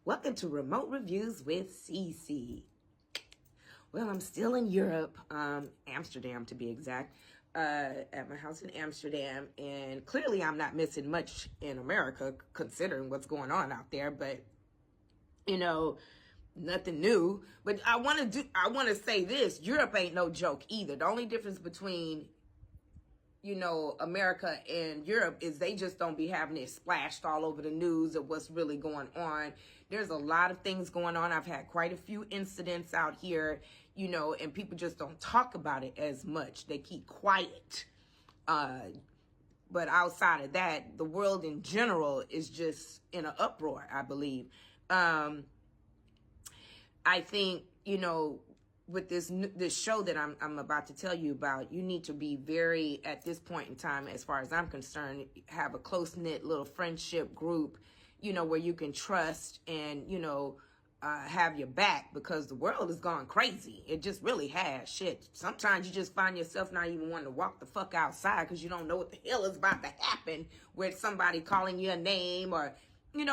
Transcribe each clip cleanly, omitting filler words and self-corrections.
Welcome to Remote Reviews with Cece. Well, I'm still in Europe, Amsterdam to be exact, at my house in Amsterdam, and clearly I'm not missing much in America considering what's going on out there, but nothing new. But I want to say this, Europe ain't no joke either. The only difference between America and Europe is they just don't be having it splashed all over the news of what's really going on. There's a lot of things going on. I've had quite a few incidents out here, and people just don't talk about it as much. They keep quiet. But outside of that, the world in general is just in an uproar, I believe. I think, with this show that I'm about to tell you about, you need to be very, at this point in time, as far as I'm concerned, have a close-knit little friendship group, where you can trust and, have your back, because the world has gone crazy. It just really has. Shit. Sometimes you just find yourself not even wanting to walk the fuck outside because you don't know what the hell is about to happen with somebody calling you a name or,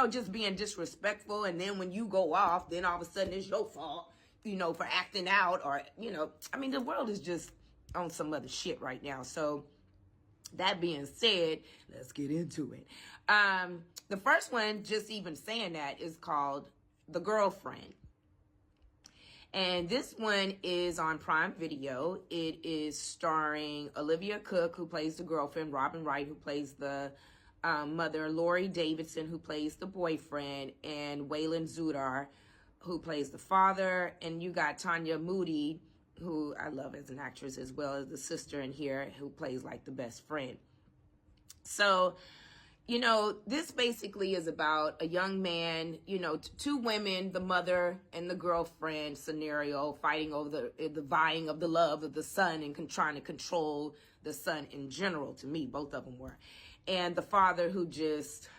just being disrespectful. And then when you go off, then all of a sudden it's your fault, for acting out or, the world is just on some other shit right now. So that being said, let's get into it. The first one, just even saying that, is called The Girlfriend. And this one is on Prime Video. It is starring Olivia Cooke, who plays the girlfriend, Robin Wright, who plays the mother, Laurie Davidson, who plays the boyfriend, and Waylon Zudar, who plays the father. And you got Tanya Moody, who I love as an actress, as well as the sister in here, who plays like the best friend. So, this basically is about a young man, two women, the mother and the girlfriend scenario, fighting over the vying of the love of the son and trying to control the son in general. To me, both of them were. And the father, who just,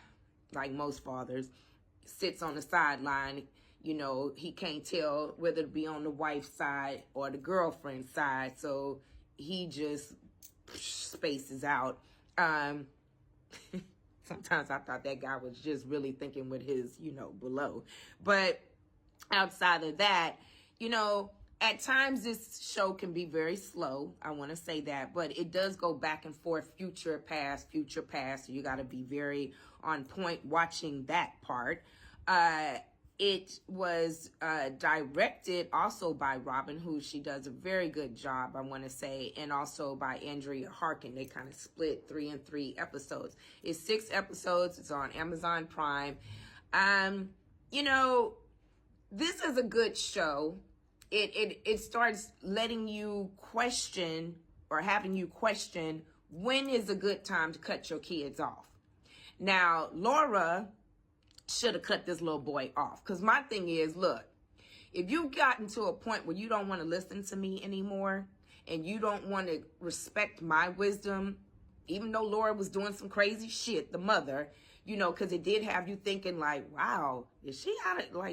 like most fathers, sits on the sideline. He can't tell whether to be on the wife's side or the girlfriend's side. So he just spaces out. Sometimes I thought that guy was just really thinking with his, below. But outside of that, at times this show can be very slow. I want to say that. But it does go back and forth, future, past. So you got to be very on point watching that part. It was directed also by Robin, who she does a very good job, I want to say, and also by Andrea Harkin. They kind of split 3 and 3 episodes. It's 6 episodes. It's on Amazon Prime. This is a good show. It starts letting you question, or having you question, when is a good time to cut your kids off. Now, Laura should have cut this little boy off. Because my thing is, look, if you've gotten to a point where you don't want to listen to me anymore and you don't want to respect my wisdom, even though Laura was doing some crazy shit, the mother, because it did have you thinking like, wow, is she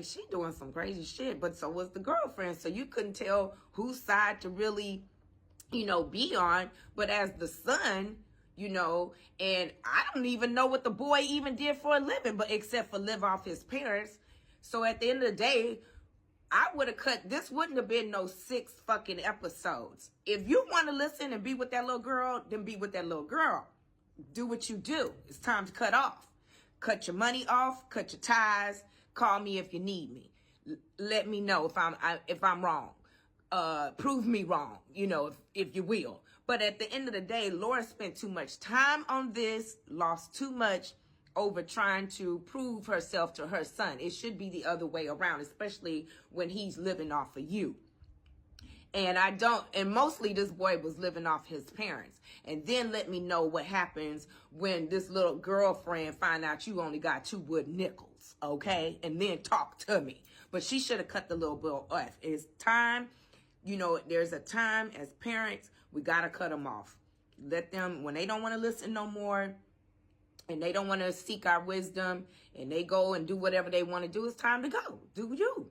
she doing some crazy shit? But so was the girlfriend. So you couldn't tell whose side to really, be on. But as the son, and I don't even know what the boy even did for a living, but except for live off his parents. So at the end of the day, I would have this wouldn't have been no 6 fucking episodes. If you want to listen and be with that little girl, then be with that little girl. Do what you do. It's time to cut off. Cut your money off, cut your ties, call me if you need me. Let me know if I'm wrong. Prove me wrong, if you will. But at the end of the day, Laura spent too much time on this, lost too much over trying to prove herself to her son. It should be the other way around, especially when he's living off of you. And mostly this boy was living off his parents. And then let me know what happens when this little girlfriend find out you only got 2 wood nickels, okay? And then talk to me. But she should have cut the little boy off. It's time. There's a time as parents, we got to cut them off. Let them, when they don't want to listen no more, and they don't want to seek our wisdom, and they go and do whatever they want to do, it's time to go. Do you.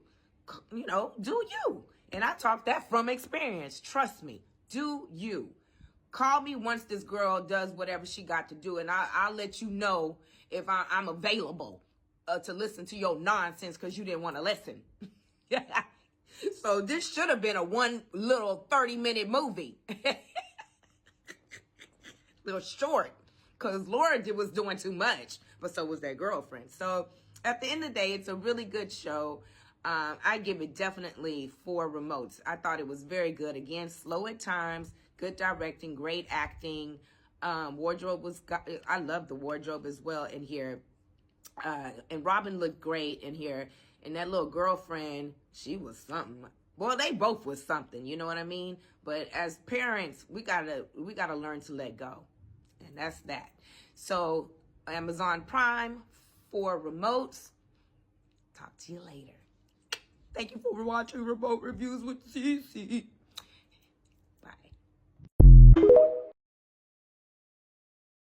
Do you. And I talk that from experience. Trust me. Do you. Call me once this girl does whatever she got to do, and I'll let you know if I'm available. to listen to your nonsense because you didn't want to listen. So this should have been a one little 30-minute movie. Little short, because Laura was doing too much, but so was that girlfriend. So at the end of the day, it's a really good show. I give it definitely 4 remotes. I thought it was very good. Again, slow at times, good directing, great acting. Wardrobe was, I love the wardrobe as well in here. And Robin looked great in here. And that little girlfriend, she was something. Well, they both was something, you know what I mean? But as parents, we gotta learn to let go. And that's that. So Amazon Prime, 4 remotes. Talk to you later. Thank you for watching Remote Reviews with CC.